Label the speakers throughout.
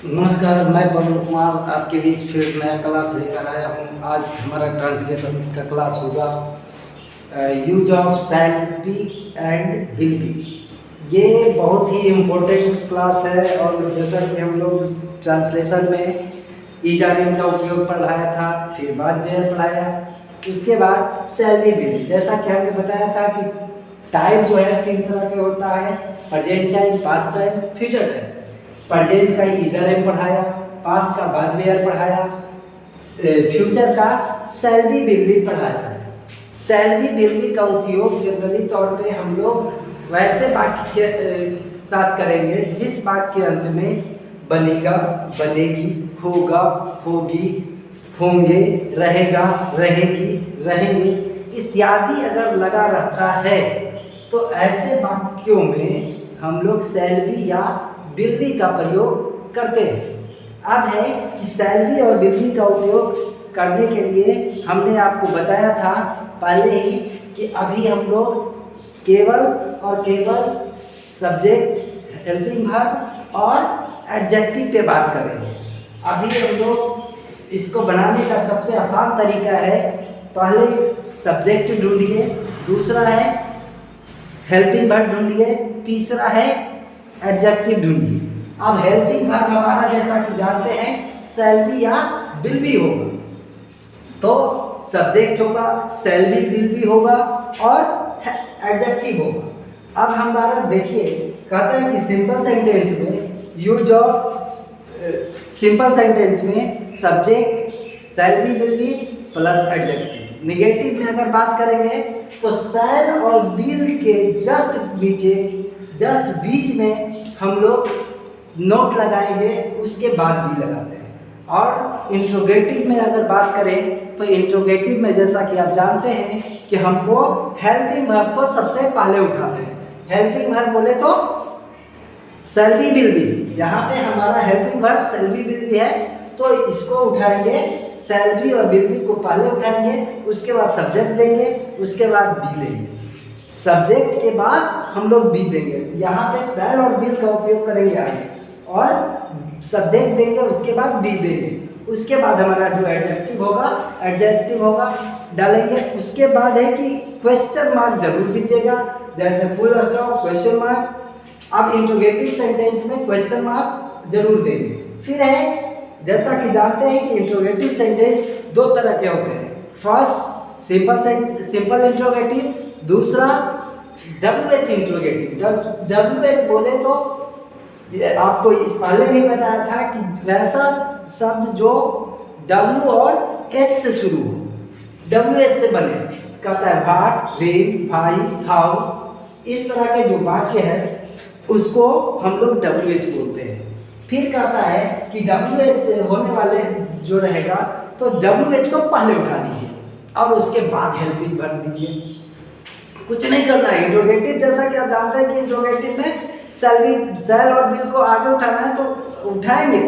Speaker 1: नमस्कार, मैं पवन कुमार आपके बीच फिर नया क्लास लेकर आया हूँ। आज हमारा ट्रांसलेशन का क्लास होगा use of shall be and will be. ये बहुत ही इम्पोर्टेंट क्लास है और जैसा कि हम लोग ट्रांसलेशन में इजारिम का उपयोग पढ़ाया था, फिर बाद में पढ़ाया, उसके बाद शैल बी विल बी। जैसा कि हमने बताया था कि टाइम जो है 3 तरह के होता है: present time, past time, future time. Present का इजर पढ़ाया, पास्ट का बाद में पढ़ाया, फ्यूचर का शैल बी विल बी पढ़ाया। शैल बी विल बी का उपयोग जनरली तौर पे हम लोग वैसे वाक्य के साथ करेंगे जिस वाक्य के अंत में बनेगा, बनेगी, होगा, होगी, होंगे, रहेगा, रहेगी, रहेंगे इत्यादि अगर लगा रहता है तो ऐसे वाक्यों में हम लोग शैल बी या विल बी का प्रयोग करते हैं। अब है कि शैल बी और विल बी का उपयोग करने के लिए हमने आपको बताया था पहले ही कि अभी हम लोग केवल और केवल सब्जेक्ट, हेल्पिंग वर्ब और एडजेक्टिव पे बात करेंगे। अभी हम लोग इसको बनाने का सबसे आसान तरीका है, पहले सब्जेक्ट ढूंढिए, दूसरा है हेल्पिंग वर्ब ढूंढिए, तीसरा है एडजेक्टिव ढूंढिए। अब हेल्पिंग वर्ब हमारा जैसा कि जानते हैं शैल बी या विल बी होगा, तो सब्जेक्ट होगा, शैल बी विल बी होगा और एडजेक्टिव होगा। अब हमारा देखिए कहता है कि सिंपल सेंटेंस में यूज ऑफ सिंपल सेंटेंस में subject shall be will be plus adjective. Negative में अगर बात करेंगे तो शैल और विल के जस्ट बीच में हम लोग नोट लगाएंगे, उसके बाद भी लगाते हैं। और इंट्रोगेटिव में अगर बात करें तो इंट्रोगेटिव में जैसा कि आप जानते हैं कि हमको हेल्पिंग वर्ब को सबसे पहले उठाते हैं। हेल्पिंग वर्ब बोले तो शैल बी विल बी, यहाँ पे हमारा helping verb shall be will be है तो इसको उठाएंगे, शैल बी और विल बी को पहले उठाएंगे, उसके बाद सब्जेक्ट देंगे, उसके बाद बी देंगे, सब्जेक्ट के बाद हम लोग बी देंगे। यहाँ पे शैल और विल का उपयोग करेंगे आगे, और सब्जेक्ट देंगे, उसके बाद बी देंगे, उसके बाद हमारा जो एडजेक्टिव होगा डालेंगे। उसके बाद है कि क्वेश्चन मार्क जरूर दीजिएगा, जैसे फुल स्टॉप, क्वेश्चन मार्क। अब इंट्रोगेटिव सेंटेंस में क्वेश्चन मार्क जरूर देंगे। फिर है जैसा कि जानते हैं कि इंट्रोगेटिव सेंटेंस 2 तरह के होते हैं, फर्स्ट सिंपल इंट्रोगेटिव, दूसरा WH इंट्रोगेटिव। WH बोले तो आपको पहले भी बताया था कि वैसा शब्द जो W और H से शुरू हो, WH से बने, कहता है व्हाट, वेन, भाई, हाउ, इस तरह के जो वाक्य है उसको हम लोग WH बोलते हैं। फिर कहता है कि WH से होने वाले जो रहेगा तो WH को पहले उठा दीजिए और उसके बाद हेल्पिंग वर्ब दीजिए। कुछ नहीं करना है। इंट्रोगेटिव जैसा कि आप जानते हैं कि इंट्रोगेटिव में शैल और विल को आगे उठाना है तो उठाएंगे,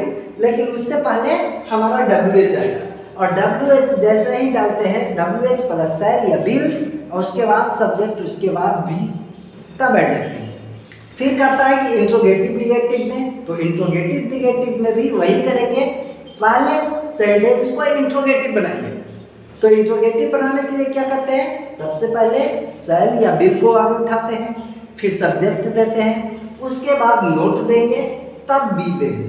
Speaker 1: लेकिन उससे पहले हमारा WH आएगा और WH जैसे ही डालते हैं WH प्लस शैल या विल और उसके बाद सब्जेक्ट, उसके बाद बी, तब एडजेक्टिव। फिर कहता है कि इंट्रोगेटिव निगेटिव में, तो इंट्रोगेटिव निगेटिव में भी वही करेंगे, पहले सेंटेंस को इंट्रोगेटिव बनाएंगे। तो इंट्रोगेटिव बनाने के लिए क्या करते हैं, सबसे पहले शैल या विल को आगे उठाते हैं, फिर सब्जेक्ट देते हैं, उसके बाद नोट देंगे, तब बी देंगे।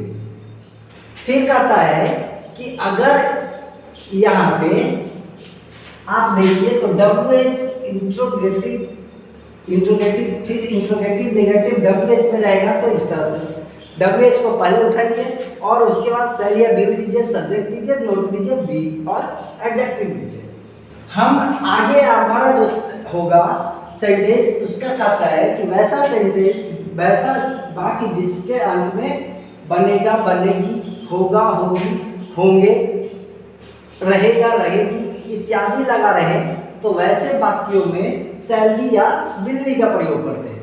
Speaker 1: फिर कहता है कि अगर यहाँ पे आप देखिए तो WH इंट्रोगेटिव फिर इंट्रोगेटिव नेगेटिव WH में रहेगा, तो इस तरह से WH को पहले उठाइए और उसके बाद शैल या विल दीजिए, सब्जेक्ट दीजिए, नोट दीजिए, बी और एडजेक्टिव दीजिए। हम आगे हमारा जो होगा सेंटेंस उसका कहता है कि वैसा वाक्य जिसके अंत में बनेगा, बनेगी, होगा, होगी, होंगे, रहेगा, रहेगी इत्यादि लगा रहे, तो वैसे वाक्यों में शैल बी या विल बी का प्रयोग करते हैं।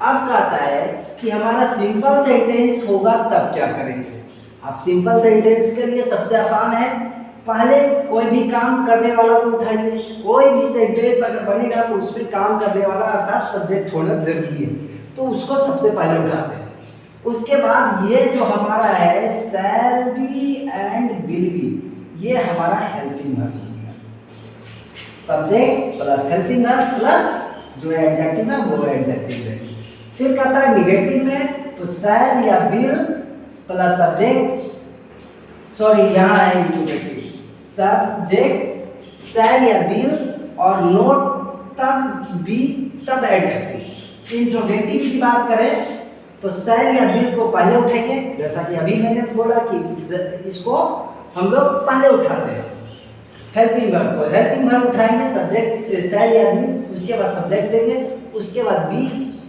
Speaker 1: अब कहता है कि हमारा सिंपल सेंटेंस होगा तब क्या करेंगे। अब सिंपल सेंटेंस के लिए सबसे आसान है, पहले कोई भी काम करने वाला को उठाइए। कोई भी सेंटेंस अगर बनेगा तो उसमें काम करने वाला अर्थात सब्जेक्ट होना जरूरी है, तो उसको सबसे पहले उठाते हैं। उसके बाद ये जो हमारा है shall be and will be, ये हमारा हेल्पिंग वर्ब हो गया। Subject plus helping verb plus जो एडजेक्टिव है वो एडजेक्टिव है। फिर कहता है निगेटिव में तो शैल या विल प्लस सब्जेक्ट, सॉरी यहाँ है इंट्रोगेटिव, सब्जेक्ट शैल या विल और नोट तब बी तब एडजेक्टिव। इंट्रोगेटिव की बात करें तो शैल या विल को पहले उठाएंगे, जैसा कि अभी मैंने बोला कि इसको हम लोग पहले उठाते हैं। हेल्पिंग वर्ब उठाएंगे सब्जेक्ट शैल या विल, उसके बाद सब्जेक्ट देंगे, उसके बाद बी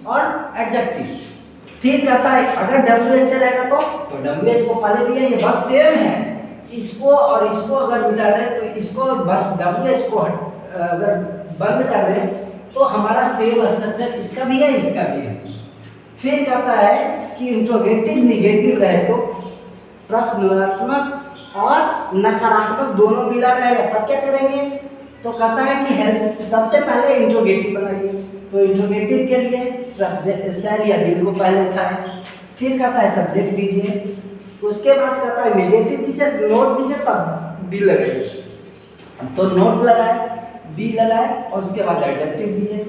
Speaker 1: और एडजेक्टिव। फिर कहता है अगर WH से रहेगा तो WH को पहले लिया, ये बस सेम है। इसको और इसको अगर मिटा दें तो इसको बस WH को अगर बंद कर दें तो हमारा सेम स्ट्रक्चर इसका भी है इसका भी है। फिर कहता है कि इंट्रोगेटिव निगेटिव रहे तो प्रश्नात्मक और नकारात्मक दोनों मिला रहेगा, तब क्या करेंगे? तो कहता है कि सबसे पहले इंट्रोगेटिव बनाइए, तो इंट्रोगेटिव के लिए सब्जेक्ट शैल या विल को पहले उठाएं। फिर कहता है सब्जेक्ट दीजिए, उसके बाद कहता है निगेटिव दीजिए, नोट दीजिए, तब बी लगाइए। तो नोट लगाए, बी लगाए और उसके बाद एडजेक्टिव दिए।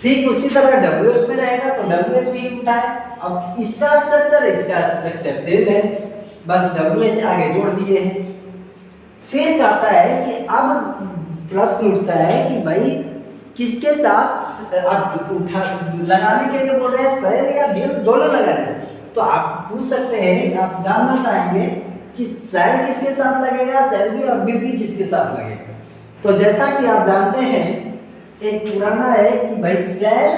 Speaker 1: ठीक उसी तरह WH में रहेगा तो WH भी उठाए। अब इसका स्ट्रक्चर सेम है, बस WH आगे जोड़ दिए हैं। फिर कहता है कि अब प्रश्न उठता है कि भाई किसके साथ आप उठा लगाने के लिए बोल रहे हैं, शैल या विल दोनों लगा रहे हैं। तो आप पूछ सकते हैं, आप जानना चाहेंगे कि शैल किसके साथ लगेगा, शैल भी और विल भी किसके साथ लगेगा। तो जैसा कि आप जानते हैं एक पुराना है कि भाई शैल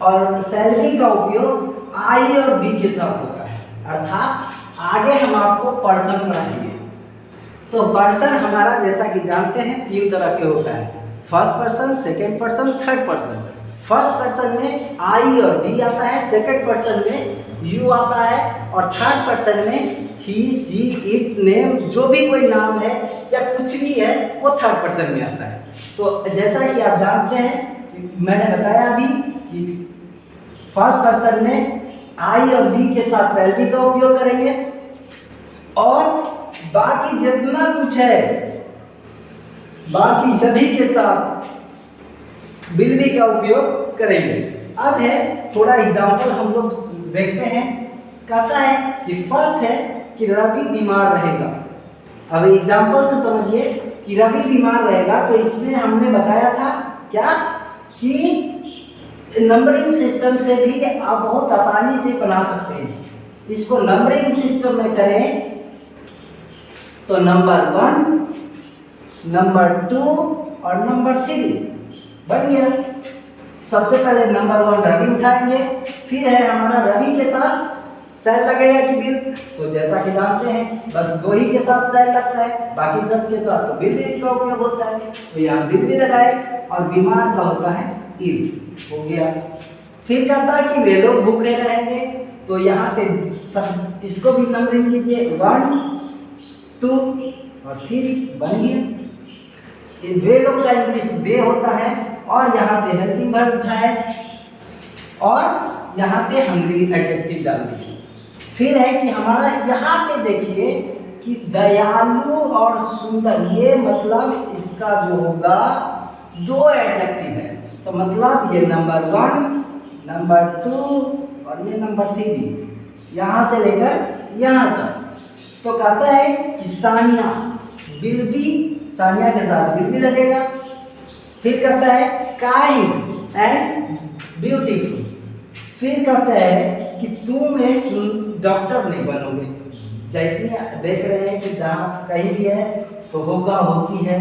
Speaker 1: और शैल बी का उपयोग आई और बी के साथ होता है, अर्थात आगे हम आपको पर्सन पढ़ाएंगे। तो पर्सन हमारा जैसा कि जानते हैं 3 तरह के होता है, first person, second person, third person. First person में आई और बी आता है, सेकंड पर्सन में यू आता है और थर्ड पर्सन में ही, सी, इट, नेम, जो भी कोई नाम है या कुछ भी है वो थर्ड पर्सन में आता है। तो जैसा कि आप जानते हैं, मैंने बताया अभी कि फर्स्ट पर्सन में आई और बी के साथ शैल बी का उपयोग करेंगे और बाकी जितना कुछ है बाकी सभी के साथ विल बी का उपयोग करेंगे। अब है थोड़ा एग्जाम्पल हम लोग देखते हैं। कहता है कि फर्स्ट है कि रवि बीमार रहेगा। अब एग्जाम्पल से समझिए कि रवि बीमार रहेगा, तो इसमें हमने बताया था क्या कि नंबरिंग सिस्टम से भी आप बहुत आसानी से बना सकते हैं। इसको नंबरिंग सिस्टम में करें तो नंबर 1, नंबर 2 और नंबर 3 बढ़िया। सबसे पहले नंबर 1 रवि उठाएंगे, फिर है हमारा रवि के साथ शैल लगेगा कि विल, तो जैसा कि जानते हैं बस 2 ही के साथ शैल लगता है, बाकी सब के साथ तो विल का उपयोग होता है। तो यहाँ विल भी लगाए और बीमार का होता है इल, हो गया। फिर कहता है कि वे लोग भूखे रहेंगे, तो यहाँ पे सब इसको भी नंबरिंग कीजिए 1, 2 और 3 बन गया। वे लोग का इंग्लिश दे होता है और यहाँ पे हेल्पिंग वर्ब उठाए और यहाँ पे हमने एडजेक्टिव डाल दिए। फिर है कि हमारा यहाँ पे देखिए कि दयालु और सुंदर, ये मतलब इसका जो होगा 2 एडजेक्टिव है, तो मतलब ये नंबर 1, नंबर 2 और ये नंबर 3, यहाँ से लेकर यहाँ तक। तो कहता है कि सानिया विल बी, सानिया के साथ विल भी लगेगा। फिर कहता है काइंड एंड ब्यूटीफुल। फिर कहता है कि तुम एक डॉक्टर नहीं बनोगे। जैसे देख रहे हैं कि जहाँ कहीं भी है तो होगा होगी है,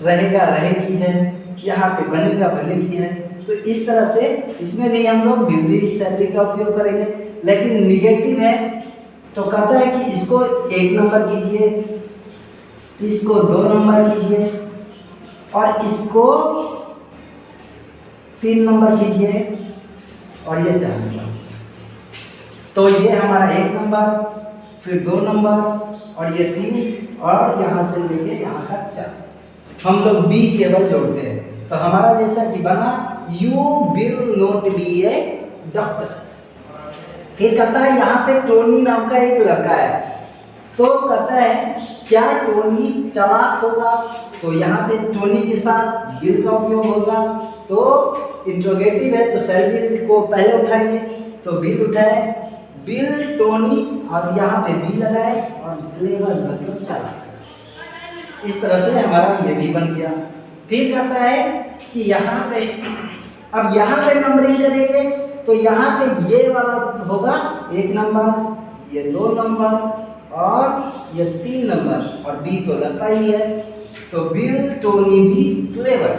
Speaker 1: रहेगा रहेगी है, यहाँ पे बनेगा बनेगी है। तो इस तरह से इसमें भी हम लोग विल बी शैल बी का उपयोग करेंगे। लेकिन निगेटिव है तो कहता है कि इसको 1 नंबर कीजिए, इसको 2 नंबर कीजिए और इसको 3 नंबर कीजिए और ये 4 नंबर। तो ये हमारा 1 नंबर, फिर 2 नंबर और ये 3 और यहाँ से लेके यहाँ तक 4। हम लोग बी केवल जोड़ते हैं, तो हमारा जैसा कि बना you will not be A doctor. फिर कहता है यहाँ पे टोनी नाम का एक लड़का है, तो कहता है क्या टोनी चालाक होगा, तो यहाँ पे टोनी के साथ बिल का उपयोग होगा। तो इंट्रोगेटिव है तो सेल बिल को पहले उठाएंगे, तो बिल उठाए, बिल टोनी और यहाँ पे बी लगाए और क्लेवर मतलब चालाक। इस तरह से हमारा ये भी बन गया। फिर कहता है कि यहाँ पे अब यहाँ पे नंबरिंग करेंगे, तो यहाँ पे ये वाला होगा 1 नंबर, ये 2 नंबर और ये 3 नंबर, और बी तो लगता ही है, तो bill Tony be clever.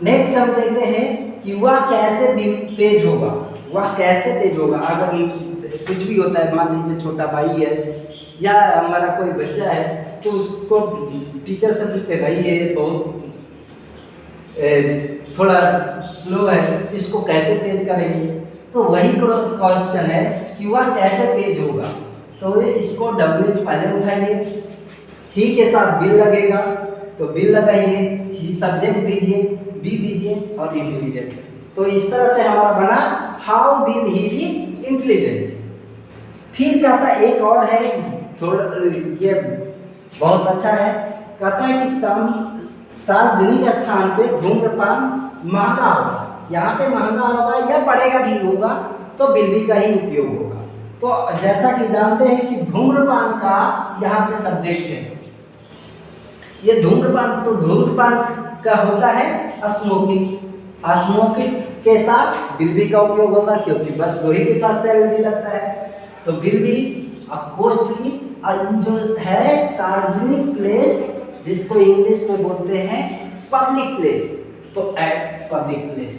Speaker 1: Next हम देखते हैं कि वह कैसे तेज होगा, वह कैसे तेज होगा। अगर कुछ भी होता है, मान लीजिए छोटा भाई है या हमारा कोई बच्चा है, तो उसको टीचर से पूछते भाई ये बहुत थोड़ा स्लो है, इसको कैसे तेज करेंगे, तो वही क्वेश्चन है कि वह कैसे तेज होगा। तो इसको WH पहले उठाइए, ही के साथ बिल लगेगा, तो बिल लगाइए, ही सब्जेक्ट दीजिए, बी दीजिए और इंटेलिजेंट। तो इस तरह से हमारा बना how will he be intelligent. फिर कहता है एक और है, थोड़ा ये बहुत अच्छा है, कहता है कि सार्वजनिक स्थान पे धूम्रपान महंगा होगा, यहाँ पे महंगा होगा या पड़ेगा भी होगा, तो बिल का ही उपयोग होगा। तो जैसा कि जानते हैं कि धूम्रपान का यहाँ पे सब्जेक्ट है, ये धूम्रपान, तो धूम्रपान का होता है स्मोकिंग, स्मोकिंग के साथ बिल का उपयोग होगा, क्योंकि बस वही के साथ सेल भी लगता है, तो बिल भी कॉस्टली जो है सार्वजनिक प्लेस, जिसको इंग्लिश में बोलते हैं पब्लिक प्लेस, तो eight public place,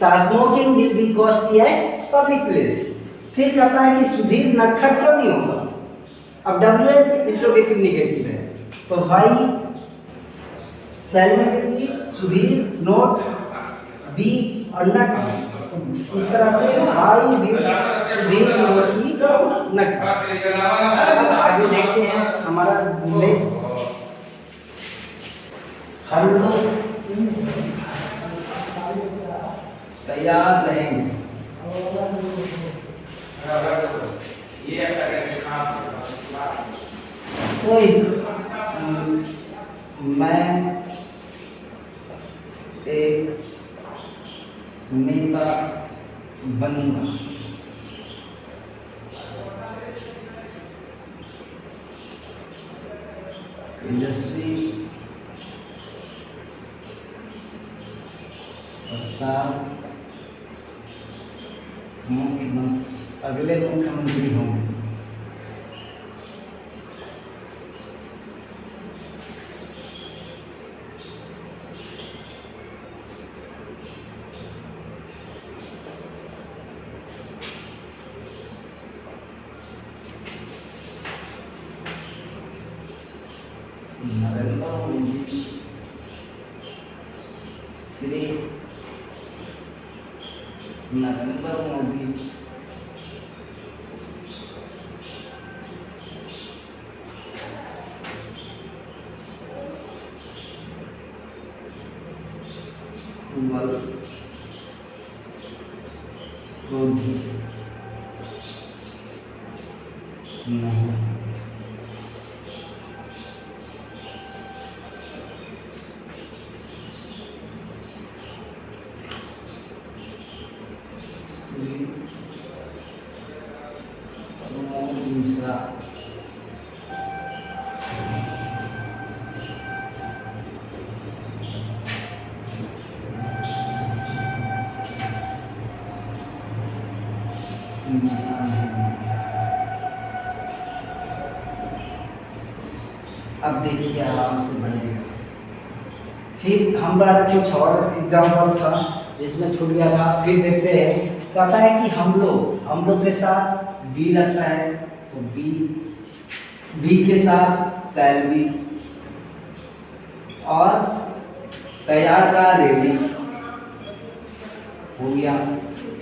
Speaker 1: smoking will be costly eight public place. फिर कहता है कि सुधीर नटखट क्यों नहीं होगा। अब WH इंट्रोगेटिव नेगेटिव है, तो भाई सेल में will be Sudhir not be और नट, तो इस तरह से भाई विल सुधीर नोट बी नट। आगे देखते हैं हमारा नेक्स्ट, हम लोग तैयार रहेंगे। तो इस मैं एक नेता बनूंगा, तेजस्वी प्रसाद मुख्यमंत्री, अगले मुख्यमंत्री होंगे। नरेंद्र मोदी, श्री नरेंद्र मोदी क्रोधी नहीं, मिश्रा अब देखिए आराम से बढ़ेगा। फिर हमारा कुछ और एग्जाम्पल था जिसमें छूट गया था, फिर देखते हैं। कहता है कि हम लोग के साथ बी लगता है, तो बी के साथ शैल बी, और तैयार का रेडी हो गया।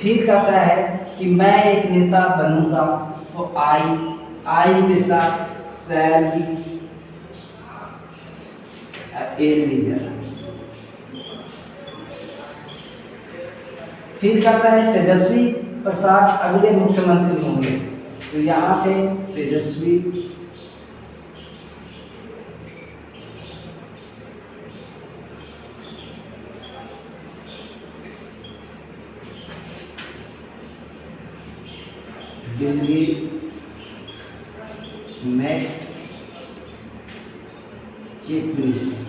Speaker 1: फिर कहता है कि मैं एक नेता बनूंगा, तो आई के साथ शैल बी, ए लीडर। फिर कहता है तेजस्वी प्रसाद अगले मुख्यमंत्री होंगे। तो यहाँ पे तेजस्वी will be next chief minister.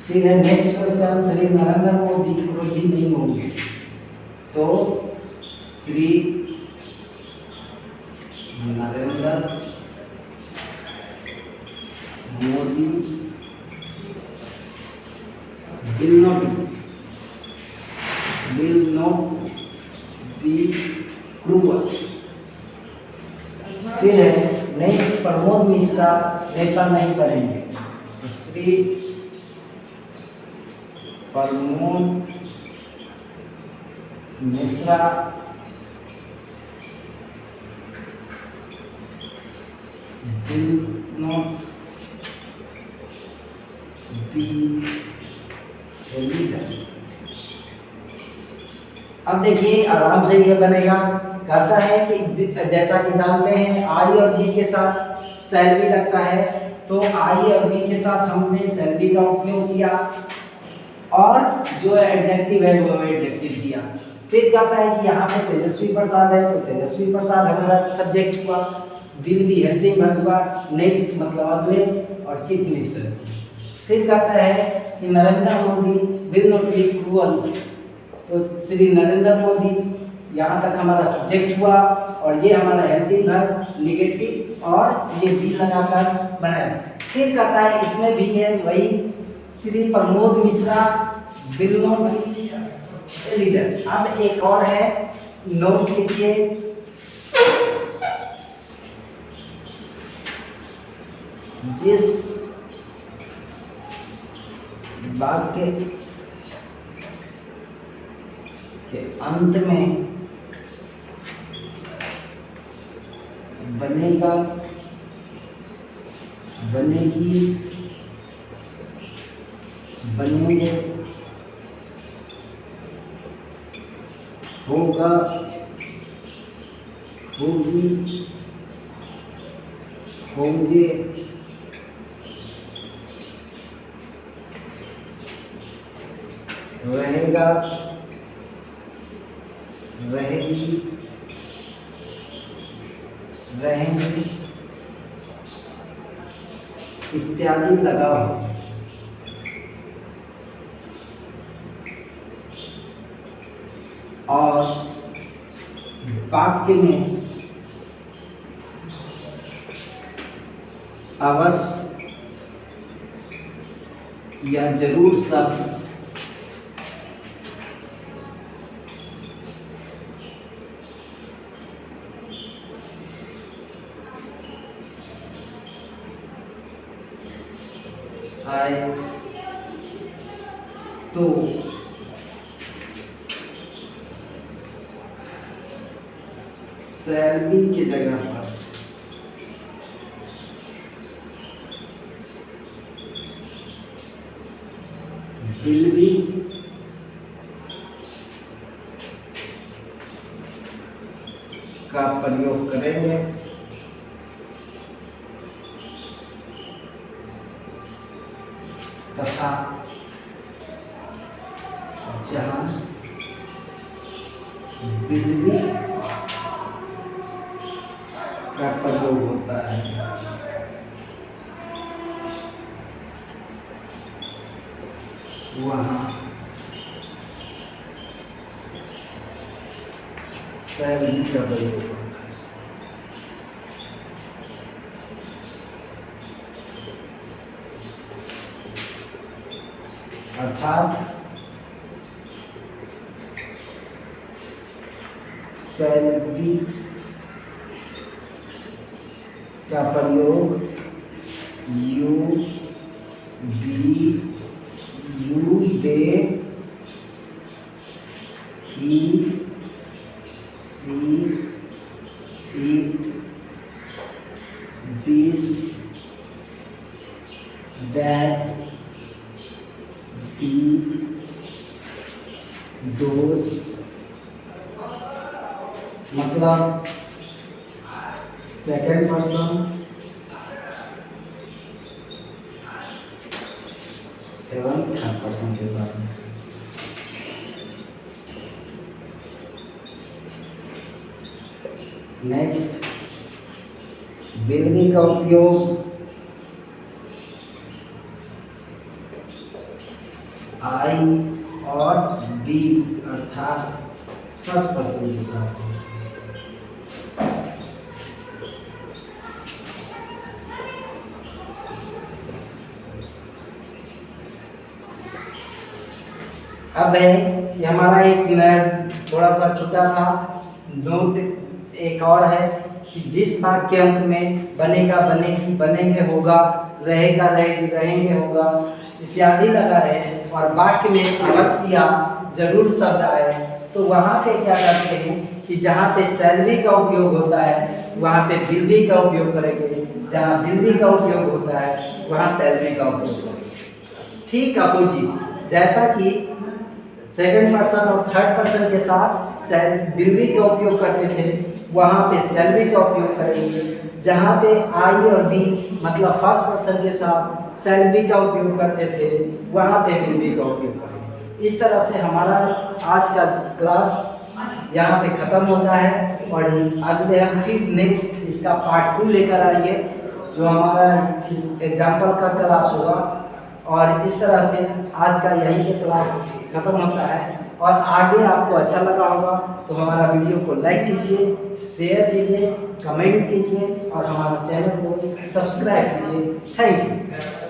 Speaker 1: फिर है नेक्स्ट क्वेश्चन, श्री नरेंद्र मोदी क्रोधी नहीं होंगे। तो Shri Narendra Modi will not be cruel। फिर है नेक्स्ट, प्रमोद मिश्रा नेता नहीं बनेंगे। तो Shri Pramod Mishra will not be a leader। अब देखिए आराम से ये बनेगा। कहता है कि जैसा कि जानते हैं आई और बी के साथ सैलरी लगता है, तो आई और बी के साथ हमने सैलरी का उपयोग किया और जो एडजेक्टिव है वो एडजेक्टिव दिया। फिर कहता है कि यहाँ पे तेजस्वी प्रसाद है, तो तेजस्वी प्रसाद हमारा सब्जेक्ट हुआ, विल बी हेल्पिंग हुआ, नेक्स्ट मतलब अगले, और चीफ मिनिस्टर। फिर कहता है कि Narendra Modi will not be cruel. तो श्री नरेंद्र मोदी यहाँ तक हमारा सब्जेक्ट हुआ और ये हमारा हेल्पिंग वर्ब निगेटिव और ये बी लगाकर बनाया। फिर कहता है इसमें भी है वही, Shri Pramod Mishra will not be leader. अब एक और है, नोट लिखिए, जिस वाक्य के अंत में बनेगा, बनेगी, बनेंगे, होगा, होगी, होंगे, रहेगा, रहेगी, रहेंगे इत्यादि लगाओ। और वाक्य में अवश्य या जरूर शब्द आए तो सैलरी की जगह पर विल बी का प्रयोग करेंगे। तथा जहां बिजली का प्रयोग होता है वहां सैलरी का प्रयोग होता है। अर्थात सैलरी का प्रयोग you be you they he she it this that each those मतलब सेकंड पर्सन एवं थर्ड पर्सन के साथ। नेक्स्ट, विल बी का उपयोग आई और बी अर्थात फर्स्ट पर्सन के साथ। अब है ये हमारा एक थोड़ा सा छुटा था नोट, एक और है कि जिस वाक्य के अंत में बनेगा, बनेगी, बनेंगे, होगा, रहेगा, रहेगी, रहेंगे, होगा इत्यादि लगा है और वाक्य में अवश्य या जरूर शब्द आए तो वहाँ पे क्या करते हैं कि जहाँ पे सैलरी का उपयोग होता है वहाँ पे विल बी का उपयोग करेंगे, जहाँ विल बी का उपयोग होता है वहाँ सैलरी का उपयोग करेंगे। ठीक अपोजिट, जैसा कि सेकंड पर्सन और थर्ड पर्सन के साथ विल बी का उपयोग करते थे वहाँ पे सैलरी का उपयोग करेंगे, जहाँ पे आई और बी मतलब फर्स्ट पर्सन के साथ सैलरी का उपयोग करते थे वहाँ पे विल बी का उपयोग करेंगे। इस तरह से हमारा आज का क्लास यहाँ पे ख़त्म होता है और अगले हम फिर नेक्स्ट इसका पार्ट 2 लेकर आएंगे जो हमारा एग्जाम्पल का क्लास होगा। और इस तरह से आज का यही पे क्लास खत्म होता है और आगे आपको अच्छा लगा होगा तो हमारा वीडियो को लाइक कीजिए, शेयर कीजिए, कमेंट कीजिए और हमारे चैनल को सब्सक्राइब कीजिए। Thank you.